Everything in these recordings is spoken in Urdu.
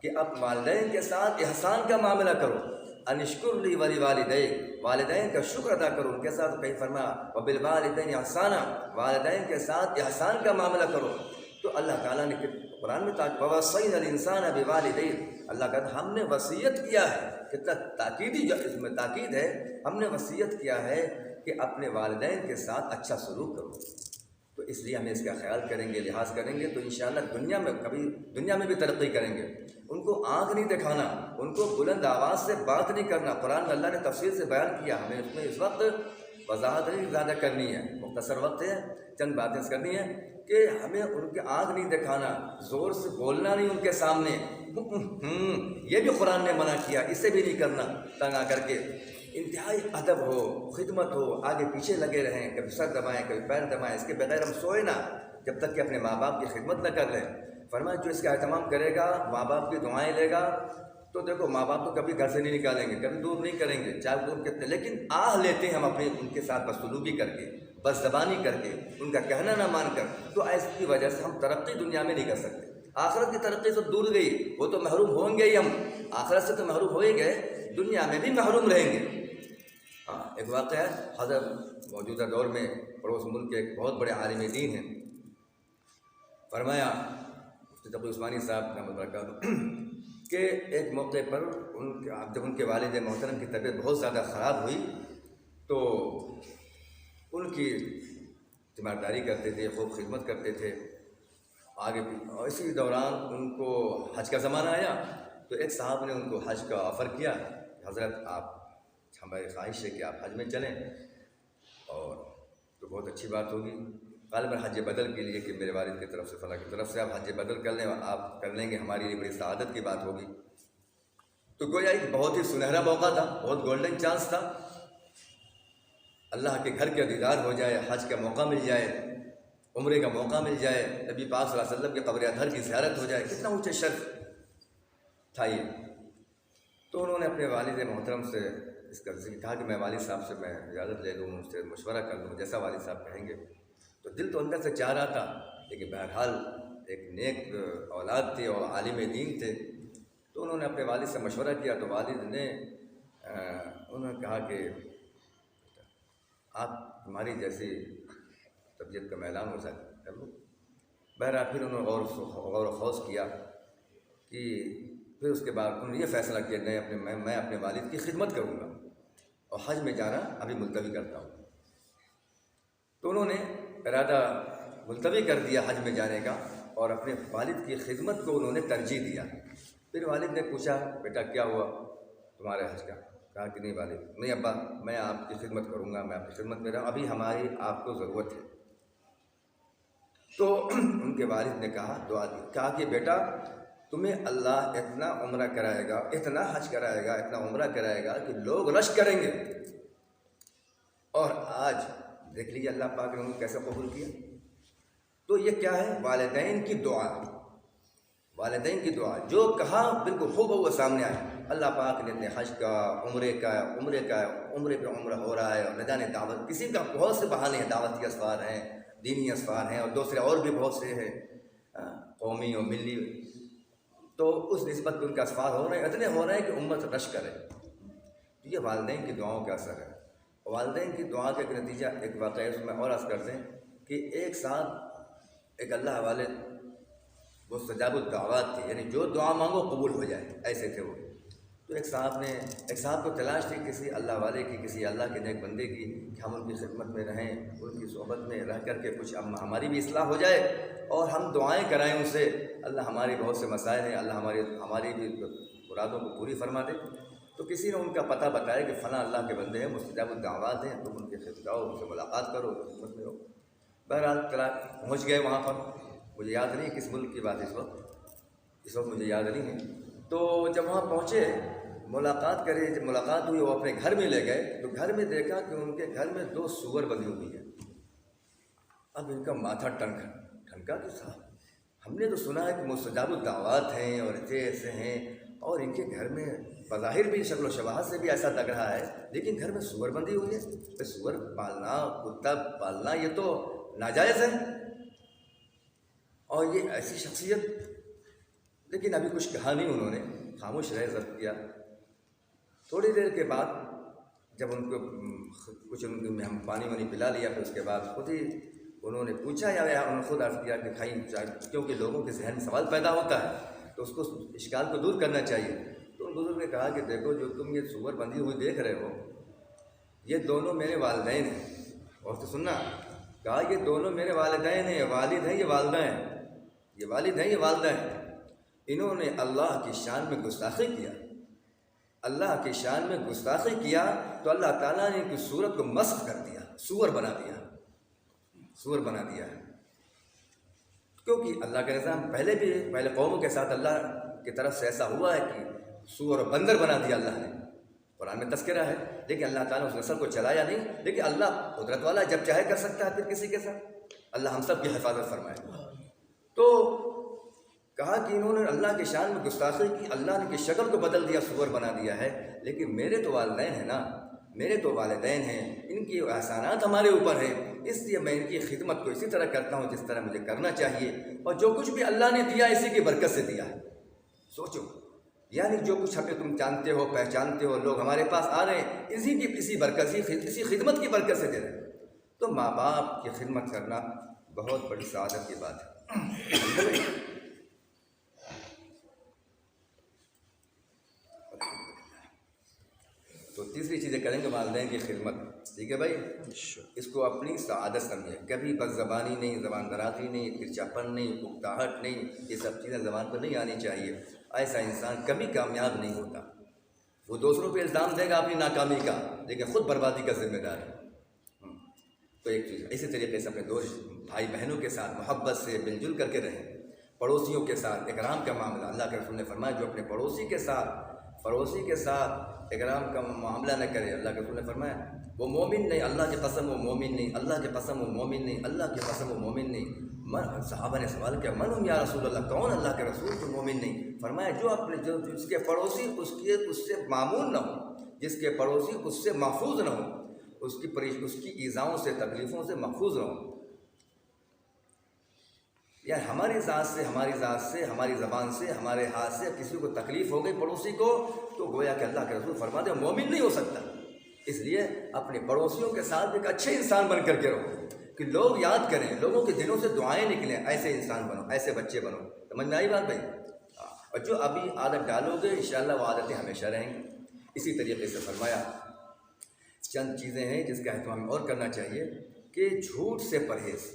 کہ اب والدین کے ساتھ احسان کا معاملہ کرو، انشکر لی ولی والدیک، والدین کا شکر ادا کرو ان کے ساتھ. کہیں فرمایا وبالوالدین احسانا، والدین کے ساتھ احسان کا معاملہ کرو. تو اللہ تعالیٰ نے قرآن میں ووصینا الانسان بوالدیہ، اللہ کہتا ہم نے وصیت کیا ہے، کتنا تاکیدی اس میں تاکید ہے، ہم نے وصیت کیا ہے کہ اپنے والدین کے ساتھ اچھا سلوک کرو. تو اس لیے ہمیں اس کا خیال کریں گے، لحاظ کریں گے تو انشاءاللہ دنیا میں بھی ترقی کریں گے. ان کو آنکھ نہیں دکھانا، ان کو بلند آواز سے بات نہیں کرنا. قرآن میں اللہ نے تفصیل سے بیان کیا، ہمیں اس میں اس وقت وضاحت نہیں زیاددہ کرنی ہے، مختصر وقت ہے، چند باتیں کرنی ہے کہ ہمیں ان کے آنکھ نہیں دکھانا، زور سے بولنا نہیں ان کے سامنے. یہ بھی قرآن نے منع کیا، اسے بھی نہیں کرنا تنگ آ کر کے. انتہائی ادب ہو، خدمت ہو، آگے پیچھے لگے رہیں، کبھی سر دبائیں کبھی پیر دبائیں، اس کے بغیر ہم سوئے نا جب تک کہ اپنے ماں باپ کی خدمت نہ کر لیں. فرمایا جو اس کا اہتمام کرے گا، ماں باپ کی دعائیں لے گا، تو دیکھو ماں باپ تو کبھی گھر سے نہیں نکالیں گے، کبھی دور نہیں کریں گے، چاہے دور کتنے، لیکن آہ لیتے ہیں ہم اپنے ان کے ساتھ بدسلوکی کر کے، بد زبانی کر کے، ان کا کہنا نہ مان کر. تو اس کی وجہ سے ہم ترقی دنیا میں نہیں کر سکتے. آخرت کی ترقی سے دور گئی، وہ تو محروم ہوں گے ہی، ہم آخرت سے تو محروم ہو ہی گئے، دنیا میں بھی محروم رہیں گے. ہاں ایک واقعہ ہے، حضرت موجودہ دور میں پڑوس ملک کے ایک بہت بڑے عالم دین ہیں. فرمایا مفتی تقی عثمانی صاحب رحمۃ اللہ برکاتہ کہ ایک موقع پر جب ان کے والد محترم کی طبیعت بہت زیادہ خراب ہوئی تو ان کی تیمارداری کرتے تھے، خوب خدمت کرتے تھے آگے بھی. اور اسی دوران ان کو حج کا زمانہ آیا تو ایک صاحب نے ان کو حج کا آفر کیا، حضرت آپ ہماری خواہش ہے کہ آپ حج میں چلیں، اور تو بہت اچھی بات ہوگی. غالباً حج بدل کے لیے کہ میرے والد کی طرف سے، فلاں کی طرف سے آپ حج بدل کر لیں، آپ کر لیں گے، ہماری لیے بڑی سعادت کی بات ہوگی. تو گویا ایک بہت ہی سنہرا موقع تھا، بہت گولڈن چانس تھا، اللہ کے گھر کے دیدار ہو جائے، حج کا موقع مل جائے، عمرے کا موقع مل جائے، نبی پاک صلی اللہ علیہ وسلم کے قبر اطہر کی زیارت ہو جائے. کتنا اونچے شرف تھا یہ. تو انہوں نے اپنے والد محترم سے اس کا کہا کہ میں والد صاحب سے میں اجازت لے لوں، ان سے مشورہ کر لوں، جیسا والد صاحب کہیں گے. تو دل تو اندر سے چاہ رہا تھا، لیکن بہرحال ایک نیک اولاد تھے اور عالم دین تھے. تو انہوں نے اپنے والد سے مشورہ کیا تو والد نے انہوں نے کہا کہ آپ تمہاری جیسی طبیعت کا میلان ہو سکتا کر لو. بہرحال پھر انہوں نے غور و خوض کیا کہ پھر اس کے بعد انہوں نے یہ فیصلہ کیا میں اپنے والد کی خدمت کروں گا اور حج میں جانا ابھی ملتوی کرتا ہوں. تو انہوں نے ارادہ ملتوی کر دیا حج میں جانے کا اور اپنے والد کی خدمت کو انہوں نے ترجیح دیا. پھر والد نے پوچھا بیٹا کیا ہوا تمہارے حج کا؟ کہا کہ نہیں والد، نہیں ابا میں آپ کی خدمت کروں گا، میں آپ کی خدمت میں رہا ہوں، ابھی ہماری آپ کو ضرورت ہے. تو ان کے والد نے کہا دعا دی، کہا کہ بیٹا تمہیں اللہ اتنا عمرہ کرائے گا، اتنا حج کرائے گا، اتنا عمرہ کرائے گا کہ لوگ رش کریں گے. اور آج دیکھ لیجیے اللہ پاک نے انہوں نے کیسے قبول کیا. تو یہ کیا ہے؟ والدین کی دعا. والدین کی دعا جو کہا بالکل ہو سامنے آئے. اللہ پاک نے اپنے حج کا، عمرے پہ عمرہ ہو رہا ہے، اور نہ جانے دعوت، کسی کا بہت سے بہانے ہیں، دعوتی اسفار ہیں، دینی اسفار ہیں، اور دوسرے اور بھی بہت سے ہیں قومی اور ملی. تو اس نسبت پہ ان کا اسفار ہو رہے ہیں، اتنے ہو رہے ہیں کہ امت رش کرے. تو یہ والدین کی دعاؤں کا اثر ہے. والدین کی دعا کا ایک نتیجہ، ایک واقعہ اس میں اور عرض کر دیں کہ ایک ساتھ ایک اللہ والے وہ مستجاب الدعوات تھے، یعنی جو دعا مانگو قبول ہو جائے، ایسے تھے وہ. تو ایک صاحب کو تلاش تھی کسی اللہ والے کی، کسی اللہ کے نیک بندے کی کہ ہم ان کی خدمت میں رہیں، ان کی صحبت میں رہ کر کے کچھ ہماری بھی اصلاح ہو جائے اور ہم دعائیں کرائیں ان سے. اللہ ہماری بہت سے مسائل ہیں، اللہ ہماری بھی مرادوں کو پوری فرما دے. تو کسی نے ان کا پتہ بتایا کہ فلاں اللہ کے بندے ہیں، مستجاب الدعوات ہیں، تم ان کے خدمت جاؤ، ان سے ملاقات کرو، خدمت میں رہو. بہرحال پہنچ گئے وہاں پر. مجھے یاد نہیں کس ملک کی بات اس وقت مجھے یاد نہیں ہے. تو جب وہاں پہنچے ملاقات کرے، جب ملاقات ہوئی وہ اپنے گھر میں لے گئے تو گھر میں دیکھا کہ ان کے گھر میں 2 سور بندھی ہوئی ہیں. اب ان کا ماتھا ٹھنکا کہ صاحب ہم نے تو سنا ہے کہ مستجاب الدعوات ہیں اور ایسے ہیں، اور ان کے گھر میں بظاہر بھی شکل و شباہت سے بھی ایسا لگ رہا ہے، لیکن گھر میں سور بندھی ہوئی ہے. سور پالنا، کتا پالنا یہ تو ناجائز ہے، اور یہ ایسی شخصیت. لیکن ابھی کچھ کہا نہیں انہوں نے، خاموش رہے، ضبط کیا۔ تھوڑی دیر کے بعد جب ان کو کچھ ان کو ہم پانی وانی پلا لیا، پھر اس کے بعد خود ہی انہوں نے پوچھا یا انہوں نے خود عرض کیا کہ کھائیں، کیونکہ لوگوں کے ذہن میں سوال پیدا ہوتا ہے تو اس کو اشکال کو دور کرنا چاہیے۔ تو ان بزرگ نے کہا کہ دیکھو جو تم یہ سور بندھی ہوئی دیکھ رہے ہو، یہ دونوں میرے والدین ہیں۔ اور تو سننا، کہا یہ دونوں میرے والدین ہیں، والد ہیں، یہ والدہ ہیں، یہ والد ہیں، یہ والدہ ہیں۔ انہوں نے اللہ کی شان میں گستاخی کیا، اللہ کی شان میں گستاخی کیا تو اللہ تعالیٰ نے ان کی صورت کو مسخ کر دیا، سور بنا دیا، سور بنا دیا ہے۔ کیونکہ اللہ کا نظام پہلے قوموں کے ساتھ اللہ کی طرف سے ایسا ہوا ہے کہ سور اور بندر بنا دیا اللہ نے، قرآن میں تذکرہ ہے، لیکن اللہ تعالیٰ اس نسل کو چلایا نہیں۔ لیکن اللہ قدرت والا جب چاہے کر سکتا ہے پھر کسی کے ساتھ۔ اللہ ہم سب کی حفاظت فرمائے۔ تو کہا کہ انہوں نے اللہ کی شان میں گستاخی کی، اللہ نے ان کی شکل کو بدل دیا، سور بنا دیا ہے، لیکن میرے تو والدین ہیں نا، میرے تو والدین ہیں، ان کی احسانات ہمارے اوپر ہیں، اس لیے میں ان کی خدمت کو اسی طرح کرتا ہوں جس طرح مجھے کرنا چاہیے، اور جو کچھ بھی اللہ نے دیا اسی کی برکت سے دیا ہے۔ سوچو، یعنی جو کچھ ہمیں تم جانتے ہو، پہچانتے ہو، لوگ ہمارے پاس آ رہے ہیں اسی برکت، اسی خدمت کی برکت سے دے رہے ہیں۔ تو ماں باپ کی خدمت کرنا بہت بڑی سعادت کی بات ہے۔ تو تیسری چیزیں کریں گے والدین کی خدمت، ٹھیک ہے بھائی؟ اس کو اپنی سعادت سمجھیں، کبھی بد زبانی نہیں، زبان درازی نہیں، کرچاپن نہیں، اکتاہٹ نہیں، یہ سب چیزیں زبان پر نہیں آنی چاہیے۔ ایسا انسان کبھی کامیاب نہیں ہوتا۔ وہ دوسروں پہ الزام دے گا اپنی ناکامی کا، لیکن خود بربادی کا ذمہ دار ہے۔ تو ایک چیز اسی طریقے سے اپنے دوست بھائی بہنوں کے ساتھ محبت سے مل جل کر کے رہیں، پڑوسیوں کے ساتھ اکرام کا معاملہ، اللہ کے رسول نے فرمایا جو اپنے پڑوسی کے ساتھ اکرام کا معاملہ نہ کرے، اللہ کے رسول نے فرمایا وہ مومن نہیں، اللہ کی قسم وہ مومن نہیں، اللہ کی قسم وہ مومن نہیں، اللہ کی قسم وہ مومن نہیں۔ صحابہ نے سوال کیا من ہم یا رسول اللہ، کون اللہ کے رسول جو مومن نہیں؟ فرمایا جو جس کے پڑوسی اس سے معمون نہ ہو، جس کے پڑوسی اس سے محفوظ نہ ہو، اس کی ایذاؤں سے، تکلیفوں سے محفوظ نہ ہو۔ یا ہماری ذات سے، ہماری زبان سے، ہمارے ہاتھ سے کسی کو تکلیف ہو گئی پڑوسی کو، تو گویا کہ اللہ کے رسول فرماتے ہیں مومن نہیں ہو سکتا۔ اس لیے اپنے پڑوسیوں کے ساتھ ایک اچھے انسان بن کر کے رہو کہ لوگ یاد کریں، لوگوں کے دلوں سے دعائیں نکلیں، ایسے انسان بنو، ایسے بچے بنو۔ سمجھ میں آئی بات بھائی؟ اور جو ابھی عادت ڈالو گے انشاءاللہ وہ عادتیں ہمیشہ رہیں گی۔ اسی طریقے سے فرمایا چند چیزیں ہیں جس کا اہتمام اور کرنا چاہیے کہ جھوٹ سے پرہیز،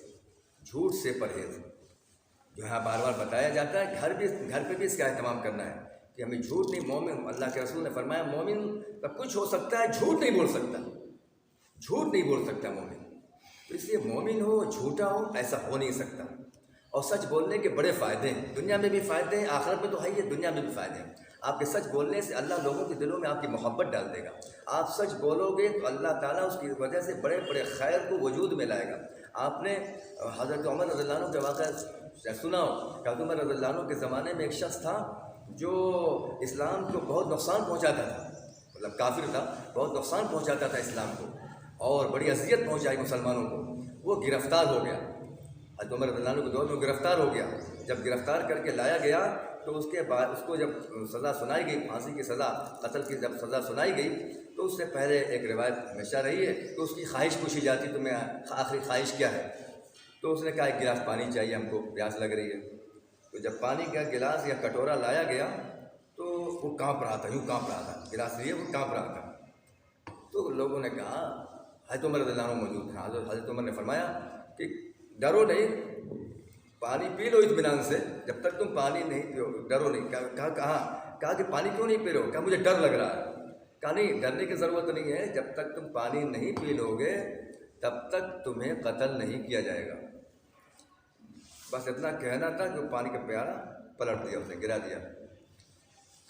جو ہے بار بار بتایا جاتا ہے، گھر پہ بھی اس کا اہتمام کرنا ہے کہ ہمیں جھوٹ نہیں، مومن، اللہ کے رسول نے فرمایا مومن کا کچھ ہو سکتا ہے، جھوٹ نہیں بول سکتا مومن۔ تو اس لیے مومن ہو، جھوٹا ہو، ایسا ہو نہیں سکتا۔ اور سچ بولنے کے بڑے فائدے ہیں، دنیا میں بھی فائدے ہیں، آخرت میں تو ہے ہی، دنیا میں بھی فائدے ہیں۔ آپ کے سچ بولنے سے اللہ لوگوں کے دلوں میں آپ کی محبت ڈال دے گا۔ آپ سچ بولو گے تو اللہ تعالیٰ اس کی وجہ سے بڑے بڑے خیر کو وجود میں لائے گا۔ آپ نے حضرت عمر رضی اللہ عنہ کے واقعہ سنا ہو، حضرت عمر رضی اللہ عنہ کے زمانے میں ایک شخص تھا جو اسلام کو بہت نقصان پہنچاتا تھا، مطلب کافر تھا، بہت نقصان پہنچاتا تھا اسلام کو اور بڑی اذیت پہنچائی مسلمانوں کو۔ وہ گرفتار ہو گیا، حضرت عمر رضی اللہ عنہ کے دور میں گرفتار ہو گیا۔ جب گرفتار کر کے لایا گیا تو اس کے بعد اس کو جب سزا سنائی گئی، پھانسی کی سزا، قتل کی جب سزا سنائی گئی تو اس سے پہلے ایک روایت ہمیشہ رہی ہے کہ اس کی خواہش پوچھی جاتی، تمہیں آخری خواہش کیا ہے؟ تو اس نے کہا ایک گلاس پانی چاہیے، ہم کو پیاس لگ رہی ہے۔ تو جب پانی کا گلاس یا کٹورا لایا گیا تو وہ کانپ رہا تھا، گلاس لیے وہ کانپ رہا تھا۔ تو لوگوں نے کہا، حضرت عمر رضی اللہ عنہ موجود تھا، حضرت عمر نے فرمایا کہ ڈرو نہیں، پانی پی لو اطمینان سے، جب تک تم پانی نہیں پیو ڈرو نہیں۔ کہا کہ پانی کیوں نہیں پی رہے ہو؟ کہا مجھے ڈر لگ رہا ہے۔ کہا نہیں، ڈرنے کی ضرورت نہیں ہے، جب تک تم پانی نہیں پی لو گے تب تک تمہیں قتل نہیں کیا جائے گا۔ بس اتنا کہنا تھا کہ پانی کا پیالہ پلٹ دیا، اس نے گرا دیا۔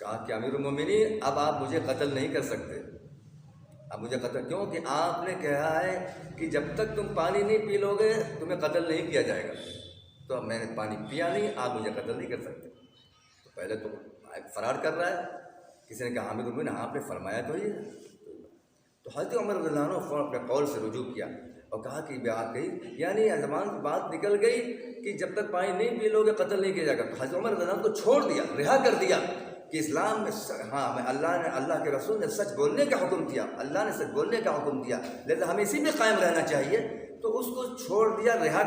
کہا کہ امیر المومنین اب آپ مجھے قتل نہیں کر سکتے، اب مجھے قتل کیوں کہ آپ نے کہا ہے کہ جب تک تم پانی نہیں پی لو گے تمہیں قتل نہیں کیا جائے گا، تو اب میں نے پانی پیا نہیں، آپ مجھے قتل نہیں کر سکتے۔ تو پہلے تو فرار کر رہا ہے، کسی نے کہا امیر المومنین آپ نے فرمایا تو یہ، تو حضرت عمر رضی اللہ عنہ فوراً اپنے قول سے رجوع کیا اور کہا کہ بات گئی، یعنی زبان کی بات نکل گئی کہ جب تک پانی نہیں پی لو گے قتل نہیں کیا جائے گا۔ تو حضرت عمر رضی اللہ عنہ کو چھوڑ دیا، رہا کر دیا کہ اسلام میں اللہ کے رسول نے سچ بولنے کا حکم دیا، اللہ نے سچ بولنے کا حکم دیا، لہذا ہمیں اسی میں قائم رہنا چاہیے۔ تو اس کو چھوڑ دیا، رہا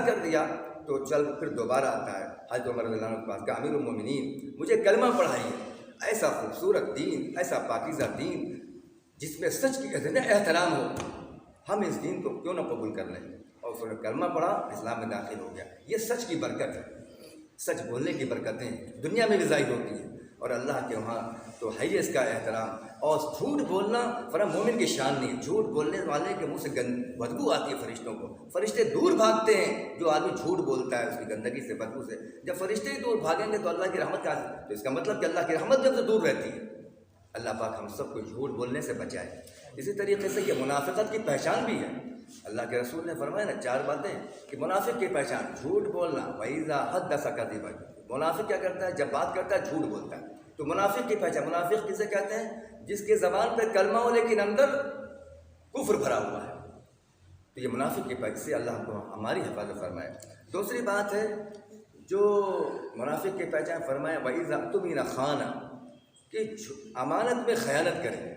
کر دیا تو چل پھر دوبارہ آتا ہے حضرت عمر رضی اللہ عنہ کے پاس کہ امیر المومنین مجھے کلمہ پڑھائیے، ایسا خوبصورت دین، ایسا پاکیزہ دین جس میں سچ کی احترام ہو، ہم اس دین کو کیوں نہ قبول کر لیں؟ اور اس نے کلمہ پڑھا، اسلام میں داخل ہو گیا۔ یہ سچ کی برکت ہے، سچ بولنے کی برکتیں دنیا میں بھی ظاہر ہوتی ہیں اور اللہ کے وہاں تو ہے ہی اس کا احترام۔ اور جھوٹ بولنا فرم مومن کی شان نہیں ہے، جھوٹ بولنے والے کے منہ سے بدبو آتی ہے فرشتوں کو، فرشتے دور بھاگتے ہیں جو آدمی جھوٹ بولتا ہے اس کی گندگی سے، بدبو سے۔ جب فرشتے ہی دور بھاگیں گے تو اللہ کی رحمت کا، تو اس کا مطلب کہ اللہ کی رحمت جب سے دور رہتی ہے۔ اللہ پاک ہم سب کو جھوٹ بولنے سے بچائے۔ اسی طریقے سے یہ منافقت کی پہچان بھی ہے، اللہ کے رسول نے فرمایا نا 4 باتیں کہ منافق کی پہچان، جھوٹ بولنا، وَإِذَا حَدَّثَ كَذِبًا، منافق کیا کرتا ہے؟ جب بات کرتا ہے جھوٹ بولتا ہے۔ تو منافق کی پہچان، منافق کسے کہتے ہیں؟ جس کے زبان پہ کلمہ ہو لیکن اندر کفر بھرا ہوا ہے، تو یہ منافق کی پہچان سے اللہ کو ہماری حفاظت فرمائے۔ دوسری بات ہے جو منافق کی پہچان فرمایا وَإِذَا اؤْتُمِنَ خَانَ، کہ امانت میں خیانت کریں۔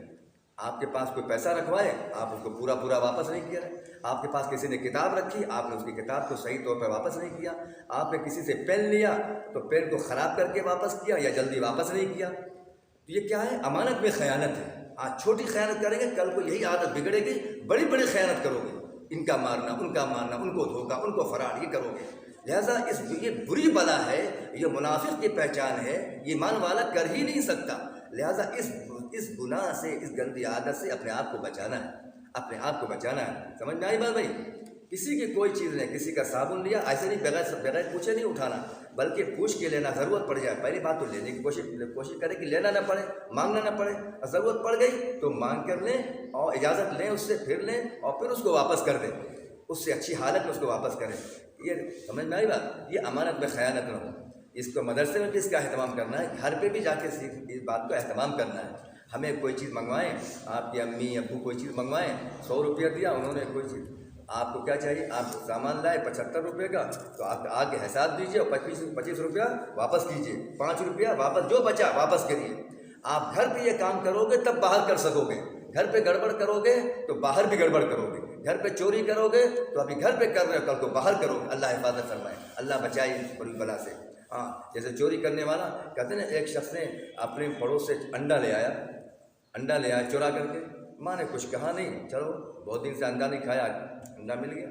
آپ کے پاس کوئی پیسہ رکھوائے، آپ اس کو پورا واپس نہیں کیا، آپ کے پاس کسی نے کتاب رکھی، آپ نے اس کی کتاب کو صحیح طور پہ واپس نہیں کیا، آپ نے کسی سے پین لیا تو پین کو خراب کر کے واپس کیا یا جلدی واپس نہیں کیا، تو یہ کیا ہے؟ امانت میں خیانت ہے۔ آج چھوٹی خیانت کریں گے، کل کو یہی عادت بگڑے گی، بڑی خیانت کرو گے، ان کا مارنا، ان کو دھوکا، ان کو فراڈ، یہ کرو گے۔ لہٰذا یہ بری بلا ہے، یہ منافق کی پہچان ہے، یہ ایمان والا کر ہی نہیں سکتا۔ لہٰذا اس گناہ سے، اس گندی عادت سے اپنے آپ کو بچانا ہے، سمجھ میں آئی بات بھائی؟ کسی کی کوئی چیز نہیں، کسی کا صابن لیا ایسے نہیں بغیر پوچھے نہیں اٹھانا، بلکہ پوچھ کے لینا، ضرورت پڑ جائے پہلی بات تو لینے کی کوشش کرے کہ لینا نہ پڑے، مانگنا نہ پڑے، اور ضرورت پڑ گئی تو مانگ کر لیں اور اجازت لیں اس سے، پھر لیں اور پھر اس کو واپس کر دیں، اس سے اچھی حالت میں اس کو واپس کریں۔ یہ سمجھ میں آئی بات؟ یہ امانت میں خیانت نہ ہو۔ اس کو مدرسے میں بھی اس کا اہتمام کرنا ہے، گھر پہ بھی جا کے اس بات کو اہتمام کرنا ہے۔ ہمیں کوئی چیز منگوائیں، آپ کی امی ابو کوئی چیز منگوائیں، 100 روپیہ دیا انہوں نے کوئی چیز، آپ کو کیا چاہیے؟ آپ سامان لائے 75 روپے کا، تو آپ آگے حساب دیجیے اور 25 روپیہ واپس کیجیے، 5 روپیہ واپس، جو بچا واپس کریے۔ آپ گھر پہ یہ کام کرو گے تب باہر کر سکو گے، گھر پہ گڑبڑ کرو گے تو باہر بھی گڑبڑ کرو گے، گھر پہ چوری کرو گے تو ابھی گھر پہ کر رہے ہو، کل کو باہر کرو گے۔ اللہ حفاظت فرمائے، اللہ بچائے اس بری بلا سے۔ ہاں، جیسے چوری کرنے والا کہتے ہیں نا، ایک شخص نے اپنے پڑوس سے انڈا لے آیا چورا کر کے، ماں نے کچھ کہا نہیں، چلو بہت دن سے انڈا نہیں کھایا، انڈا مل گیا۔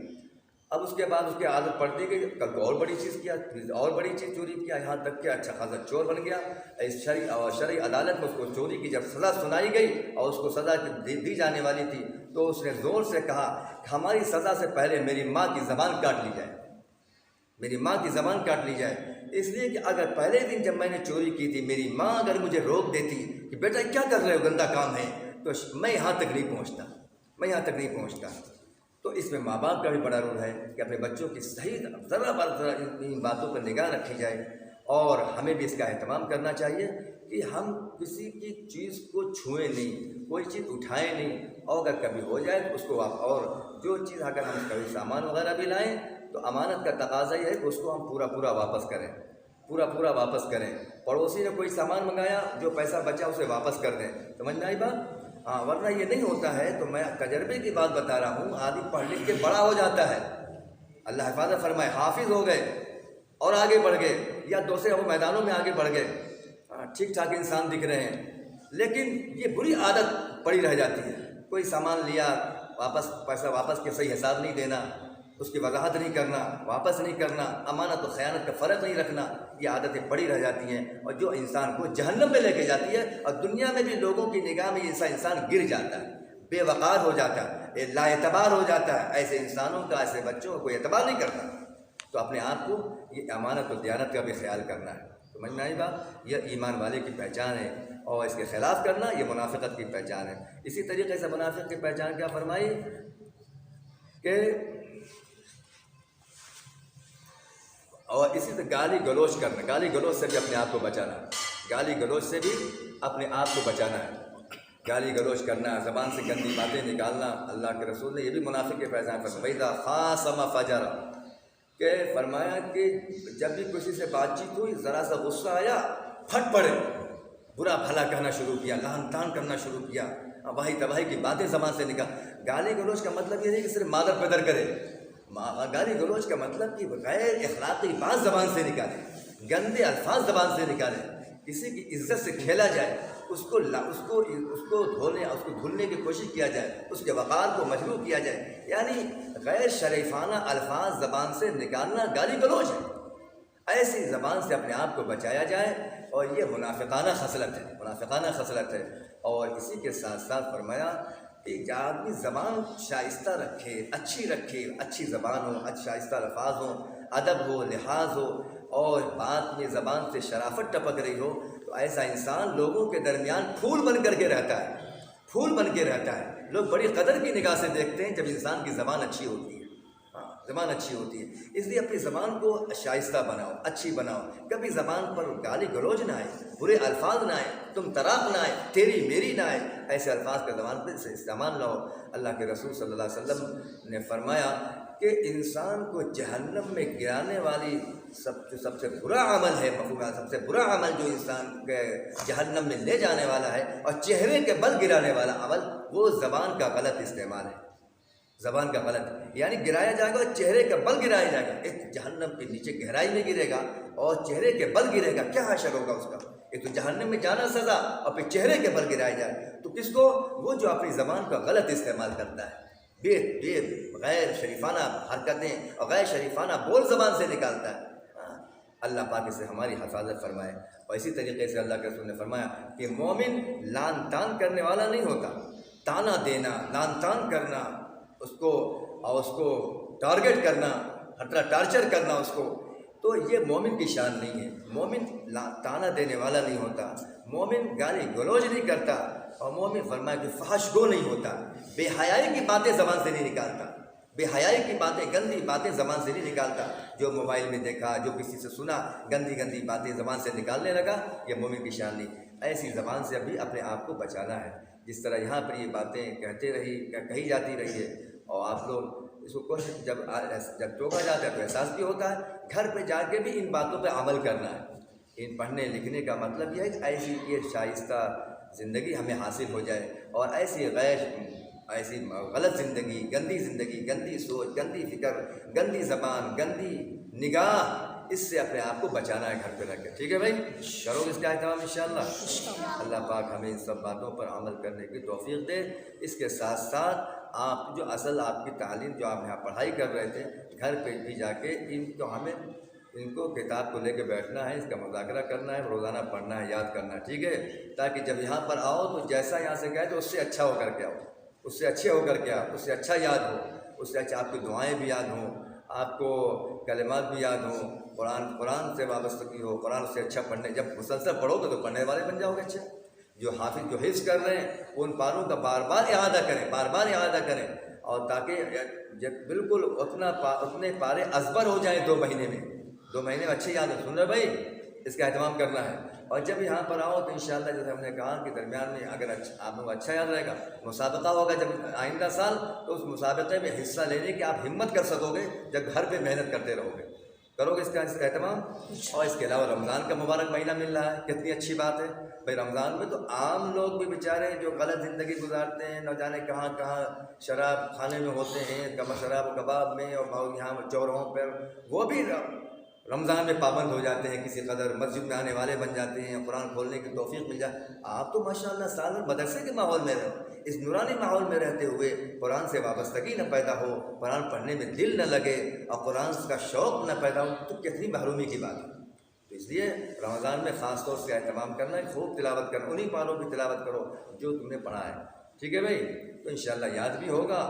اب اس کے بعد اس کی عادت پڑتی گئی، کل کو اور بڑی چیز کیا، پھر اور بڑی چیز چوری کیا، یہاں تک کہ اچھا خاصا چور بن گیا۔ اس شرعی عدالت میں اس کو چوری کی جب سزا سنائی گئی اور اس کو سزا دی جانے والی تھی تو اس نے زور سے کہا کہ ہماری سزا سے پہلے میری ماں کی زبان کاٹ لی جائے، میری ماں کی زبان کاٹ لی جائے، اس لیے کہ اگر پہلے دن جب میں نے چوری کی تھی میری ماں اگر مجھے روک دیتی کہ بیٹا کیا کر رہے ہو، گندا کام ہے، تو میں یہاں تک نہیں پہنچتا۔ تو اس میں ماں باپ کا بھی بڑا رول ہے کہ اپنے بچوں کی صحیح ذرا ان باتوں پر نگاہ رکھی جائے، اور ہمیں بھی اس کا اہتمام کرنا چاہیے کہ ہم کسی کی چیز کو چھوئیں نہیں، کوئی چیز اٹھائیں نہیں، اور اگر کبھی ہو جائے تو اس کو اور جو چیز اگر ہم کبھی سامان وغیرہ بھی لائیں تو امانت کا تقاضا یہ ہے کہ اس کو ہم پورا واپس کریں، پڑوسی نے کوئی سامان منگایا، جو پیسہ بچا اسے واپس کر دیں، سمجھ میں آئی بات؟ ہاں، ورنہ یہ نہیں ہوتا ہے۔ تو میں تجربے کی بات بتا رہا ہوں، آدمی پڑھ لکھ کے بڑا ہو جاتا ہے، اللہ حفاظت فرمائے، حافظ ہو گئے اور آگے بڑھ گئے، یا دوسرے میدانوں میں آگے بڑھ گئے، ٹھیک ٹھاک انسان دکھ رہے ہیں، لیکن یہ بری عادت پڑی رہ جاتی ہے، کوئی سامان لیا پیسہ واپس کے صحیح حساب نہیں دینا، اس کی وضاحت نہیں کرنا، واپس نہیں کرنا، امانت و خیانت کا فرق نہیں رکھنا، یہ عادتیں پڑی رہ جاتی ہیں اور جو انسان کو جہنم میں لے کے جاتی ہے، اور دنیا میں بھی لوگوں کی نگاہ میں ایسا انسان گر جاتا ہے، بے وقار ہو جاتا ہے، لا اعتبار ہو جاتا ہے، ایسے انسانوں کا، ایسے بچوں کا کوئی اعتبار نہیں کرتا۔ تو اپنے آپ کو یہ امانت و دیانت کا بھی خیال کرنا ہے، سمجھ میں آئی بات؟ یہ ایمان والے کی پہچان ہے، اور اس کے خلاف کرنا یہ منافقت کی پہچان ہے۔ اسی طریقے سے منافق کی پہچان کیا فرمائی کہ اور اسی سے گالی گلوچ کرنا، گالی گلوچ سے بھی اپنے آپ کو بچانا، گالی گلوچ سے بھی اپنے آپ کو بچانا ہے۔ گالی گلوچ کرنا، زبان سے گندی باتیں نکالنا، اللہ کے رسول نے یہ بھی منافق کے فیضان پر وَإِذَا خَاصَمَ فَجَرَ، کہ فرمایا کہ جب بھی کسی سے بات چیت ہوئی ذرا سا غصہ آیا پھٹ پڑے، برا بھلا کہنا شروع کیا، لعن طعن کرنا شروع کیا، واہی تباہی کی باتیں زبان سے نکال۔ گالی گلوچ کا مطلب یہ نہیں کہ صرف مادر پیدر کرے، گالی گلوچ کا مطلب کہ غیر اخلاقی بات زبان سے نکالے، گندے الفاظ زبان سے نکالے، کسی کی عزت سے کھیلا جائے، اس کو دھلنے کی کوشش کیا جائے، اس کے وقار کو مجروح کیا جائے، یعنی غیر شریفانہ الفاظ زبان سے نکالنا گالی گلوچ ہے۔ ایسی زبان سے اپنے آپ کو بچایا جائے، اور یہ منافقانہ خصلت ہے۔ اور اسی کے ساتھ ساتھ فرمایا کہ آدمی زبان شائستہ رکھے، اچھی زبان ہو، شائستہ الفاظ ہوں، ادب ہو، لحاظ ہو، اور بات میں زبان سے شرافت ٹپک رہی ہو، تو ایسا انسان لوگوں کے درمیان پھول بن کر کے رہتا ہے۔ لوگ بڑی قدر کی نگاہ سے دیکھتے ہیں جب انسان کی زبان اچھی ہوتی ہے، اس لیے اپنی زبان کو شائستہ بناؤ، اچھی بناؤ، کبھی زبان پر گالی گلوچ نہ آئے، برے الفاظ نہ آئے، تم طراق نہ آئے، تیری میری نہ آئے، ایسے الفاظ کا زبان پر سے استعمال نہ ہو۔ اللہ کے رسول صلی اللہ علیہ وسلم نے فرمایا کہ انسان کو جہنم میں گرانے والی سب سے برا عمل ہے، سب سے برا عمل جو انسان کے جہنم میں لے جانے والا ہے اور چہرے کے بل گرانے والا عمل، وہ زبان کا غلط استعمال ہے۔ زبان کا غلط یعنی گرایا جائے گا، چہرے کا بل گرایا جائے گا، ایک جہنم کے نیچے گہرائی میں گرے گا اور چہرے کے بل گرے گا، کیا حشر ہوگا اس کا؟ ایک تو جہنم میں جانا سزا، اور پھر چہرے کے بل گرایا جائے تو کس کو؟ وہ جو اپنی زبان کا غلط استعمال کرتا ہے، بے غیر شریفانہ حرکتیں اور غیر شریفانہ بول زبان سے نکالتا ہے۔ اللہ پاک اس سے ہماری حفاظت فرمائے۔ اور اسی طریقے سے اللہ کے رسول نے فرمایا کہ مومن لان تان کرنے والا نہیں ہوتا، تانا دینا، لان تان کرنا، اس کو ٹارگٹ کرنا، ٹارچر کرنا اس کو، تو یہ مومن کی شان نہیں ہے۔ مومن تانا دینے والا نہیں ہوتا، مومن گالی گلوچ نہیں کرتا، اور مومن فرمایا کہ فحش گو نہیں ہوتا، بے حیائی کی باتیں زبان سے نہیں نکالتا، بے حیائی کی باتیں، گندی باتیں زبان سے نہیں نکالتا۔ جو موبائل میں دیکھا، جو کسی سے سنا، گندی باتیں زبان سے نکالنے لگا، یہ مومن کی شان نہیں۔ ایسی زبان سے ابھی اپنے آپ کو بچانا ہے۔ جس طرح یہاں پر یہ باتیں کہی جاتی رہی ہے، اور آپ لوگ اس کو کوشش جب ٹوکا جاتا ہے تو احساس بھی ہوتا ہے، گھر پہ جا کے بھی ان باتوں پہ عمل کرنا ہے۔ ان پڑھنے لکھنے کا مطلب یہ ہے کہ ایسی یہ شائستہ زندگی ہمیں حاصل ہو جائے، اور ایسی غلط زندگی، گندی سوچ، گندی فکر، گندی زبان، گندی نگاہ، اس سے اپنے آپ کو بچانا ہے گھر پہ رکھ کے۔ ٹھیک ہے بھائی، کرو اس کا اہتمام انشاءاللہ۔ اللہ پاک ہمیں ان سب باتوں پر عمل کرنے کی توفیق دے۔ اس کے ساتھ ساتھ آپ کی تعلیم جو آپ یہاں پڑھائی کر رہے تھے، گھر پہ بھی جا کے ان کو کتاب کو لے کے بیٹھنا ہے، اس کا مذاکرہ کرنا ہے، روزانہ پڑھنا ہے، یاد کرنا ہے، ٹھیک ہے؟ تاکہ جب یہاں پر آؤ تو جیسا یہاں سے گئے تو اس سے اچھا ہو کر کے آؤ، اس سے اچھے ہو کر کے آؤ، اس سے اچھا یاد ہو، اس سے اچھا آپ کی دعائیں بھی یاد ہوں، آپ کو کلمات بھی یاد ہوں، قرآن سے وابستگی ہو، قرآن سے اچھا پڑھنے، جب مسلسل پڑھو گے تو پڑھنے والے بن جاؤ گے اچھا۔ جو حفظ کر رہے ہیں ان پاروں کا بار بار اعادہ کریں، اور تاکہ جب بالکل اتنے پارے ازبر ہو جائیں 2 مہینے میں اچھے یاد ہو۔ سن رہے بھائی، اس کا اہتمام کرنا ہے۔ اور جب یہاں پر آؤ تو انشاءاللہ جیسے ہم نے کہا کہ درمیان میں اگر آپ لوگ اچھا یاد رہے گا، مسابقہ ہوگا جب آئندہ سال، تو اس مسابقے میں حصہ لینے کی آپ ہمت کر سکو گے جب گھر پہ محنت کرتے رہو گے۔ کرو گے اس کا اہتمام۔ اور اس کے علاوہ رمضان کا مبارک مہینہ مل رہا ہے، کتنی اچھی بات ہے بھائی۔ رمضان میں تو عام لوگ بھی بیچارے جو غلط زندگی گزارتے ہیں، نہ جانے کہاں شراب کھانے میں ہوتے ہیں، شراب و کباب میں، اور یہاں چوراہوں پر، وہ بھی رمضان میں پابند ہو جاتے ہیں، کسی قدر مسجد میں آنے والے بن جاتے ہیں، قرآن کھولنے کی توفیق مل جائے۔ آپ تو ماشاءاللہ سال مدرسے کے ماحول میں رہو، اس نورانی ماحول میں رہتے ہوئے قرآن سے وابستگی نہ پیدا ہو، قرآن پڑھنے میں دل نہ لگے، اور قرآن کا شوق نہ پیدا ہو، تو کتنی محرومی کی بات ہے۔ تو اس لیے رمضان میں خاص طور سے اہتمام کرنا ہے، خوب تلاوت کرنا، انہی پاروں کی تلاوت کرو جو تم نے پڑھا ہے، ٹھیک ہے بھائی؟ تو انشاءاللہ یاد بھی ہوگا،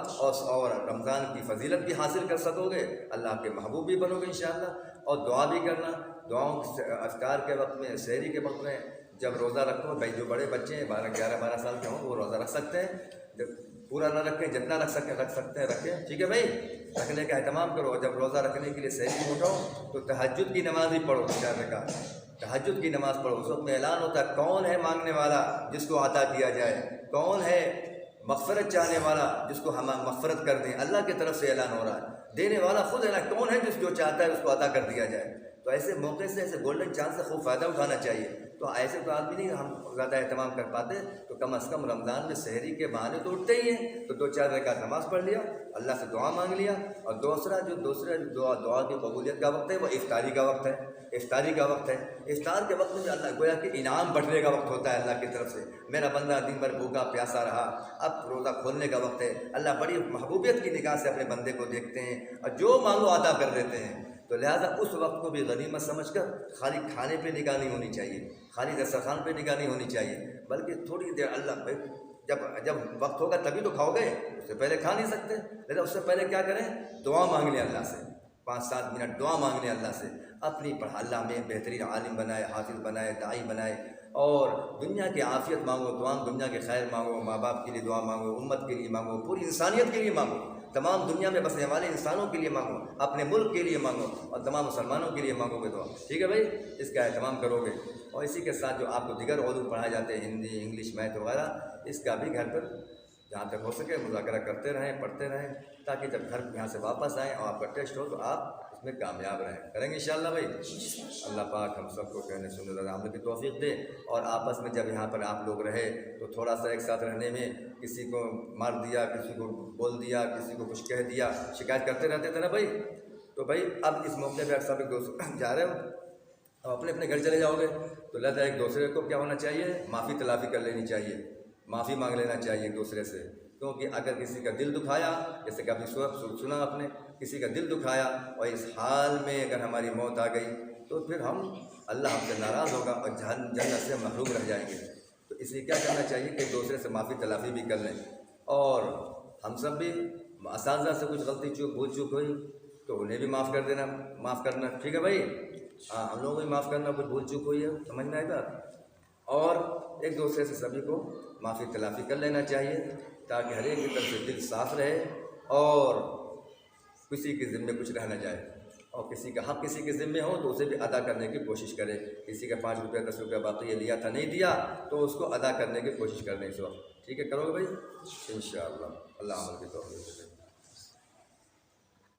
اور رمضان کی فضیلت بھی حاصل کر سکو گے، اللہ کے محبوب بھی بنو گے انشاءاللہ۔ اور دعا بھی کرنا، دعاؤں افطار کے وقت میں، سحری کے وقت میں، جب روزہ رکھو بھائی، جو بڑے بچے ہیں 11-12 سال کے ہوں وہ روزہ رکھ سکتے ہیں، جب پورا نہ رکھیں، جتنا رکھ سکتے ہیں رکھیں، ٹھیک ہے بھائی؟ رکھنے کا اہتمام کرو۔ جب روزہ رکھنے کے لیے سحری اٹھو تو تہجد کی نماز بھی پڑھو، 4 رکعت تہجد کی نماز پڑھو۔ اس وقت میں اعلان ہوتا ہے کون ہے مانگنے والا جس کو عطا کیا جائے، کون ہے مغفرت چاہنے والا جس کو ہم مغفرت کر دیں؟ اللہ کی طرف سے اعلان ہو رہا ہے، دینے والا خود ہے نا، کون ہے جس جو چاہتا ہے اس کو عطا کر دیا جائے؟ تو ایسے موقع سے، ایسے گولڈن چانس سے خوب فائدہ اٹھانا چاہیے۔ تو ایسے تو آدمی نہیں ہم زیادہ اہتمام کر پاتے، تو کم از کم رمضان میں سحری کے بہانے تو اٹھتے ہی ہیں، تو 2-4 رکعت نماز پڑھ لیا، اللہ سے دعا مانگ لیا۔ اور دوسرا دعا کی قبولیت کا وقت ہے وہ افطاری کا وقت ہے۔ افطاری کا وقت ہے، افطار کے وقت میں اللہ گویا کہ انعام بٹنے کا وقت ہوتا ہے اللہ کی طرف سے۔ میرا بندہ دن بھر بھوکا پیاسا رہا، اب روزہ کھولنے کا وقت ہے، اللہ بڑی محبوبیت کی نگاہ سے اپنے بندے کو دیکھتے ہیں اور جو مانگو عطا کر دیتے ہیں۔ تو لہٰذا اس وقت کو بھی غنیمت سمجھ کر خالی کھانے پہ نگاہ نہیں ہونی چاہیے، خالی دسترخوان پہ نگاہ نہیں ہونی چاہیے، بلکہ تھوڑی دیر اللہ پہ جب وقت ہوگا تبھی تو کھاؤ گے، اس سے پہلے کھا نہیں سکتے، لیکن اس سے پہلے کیا کریں؟ دعا مانگ لیں اللہ سے، 5-7 منٹ دعا مانگ لیں اللہ سے، اپنی اللہ میں بہترین عالم بنائے، حافظ بنائے، داعی بنائے، اور دنیا کی عافیت مانگو، تمام دنیا کے خیر مانگو، ماں باپ کے لیے دعا مانگو، امت کے لیے مانگو، پوری انسانیت کے لیے مانگو، تمام دنیا میں بسنے والے انسانوں کے لیے مانگو، اپنے ملک کے لیے مانگو، اور تمام مسلمانوں کے لیے مانگو گے دعا، ٹھیک ہے بھائی؟ اس کا اہتمام کرو گے۔ اور اسی کے ساتھ جو آپ کو دیگر اردو پڑھائے جاتے ہیں، ہندی، انگلش، میتھ وغیرہ، اس کا بھی گھر پر جہاں تک ہو سکے مذاکرہ کرتے رہیں، پڑھتے رہیں، تاکہ جب گھر یہاں سے واپس آئیں اور آپ کا ٹیسٹ ہو تو آپ اس میں کامیاب رہیں۔ کریں گے انشاءاللہ بھائی؟ اللہ پاک ہم سب کو کہنے سننے عمل کی توفیق دے، اور آپس میں جب یہاں پر آپ لوگ رہے تو تھوڑا سا ایک ساتھ رہنے میں کسی کو مار دیا، کسی کو بول دیا، کسی کو کچھ کہہ دیا، شکایت کرتے رہتے تھے نا بھائی۔ تو بھائی اب اس موقع پہ سب ایک دوسرے جا رہے ہو، اب اپنے اپنے گھر چلے جاؤ گے، تو لہٰذا ایک دوسرے کو کیا ہونا چاہیے؟ معافی تلافی کر لینی چاہیے، معافی مانگ لینا چاہیے ایک دوسرے سے، کیونکہ اگر کسی کا دل دکھایا، جیسے کہ آپ نے سنا اپنے کسی کا دل دکھایا اور اس حال میں اگر ہماری موت آ گئی تو پھر اللہ ہم سے ناراض ہوگا اور جنت سے محروم رہ جائیں گے۔ تو اس لیے کیا کرنا چاہیے کہ ایک دوسرے سے معافی تلافی بھی کر لیں، اور ہم سب بھی اساتذہ سے کچھ غلطی بھول چوک ہوئی تو انہیں بھی معاف کر دینا، معاف کرنا، ٹھیک ہے بھائی؟ ہاں، ہم لوگوں کو بھی معاف کرنا، کچھ بھول چوک ہوئی ہے، سمجھ میں آئے گا؟ اور ایک دوسرے سے سبھی کو معافی تلافی کر لینا چاہیے، تاکہ ہر ایک کی طرف سے دل صاف رہے اور کسی کے ذمے کچھ رہ نہ جائے، اور کسی کا حق کسی کے ذمے ہو تو اسے بھی ادا کرنے کی کوشش کرے۔ کسی کا 5 روپے 10 روپے باقی لیا تھا نہیں دیا تو اس کو ادا کرنے کی کوشش کرنے اس وقت، ٹھیک ہے؟ کرو گے بھائی انشاءاللہ؟ اللہ عمل کی توفیق دے۔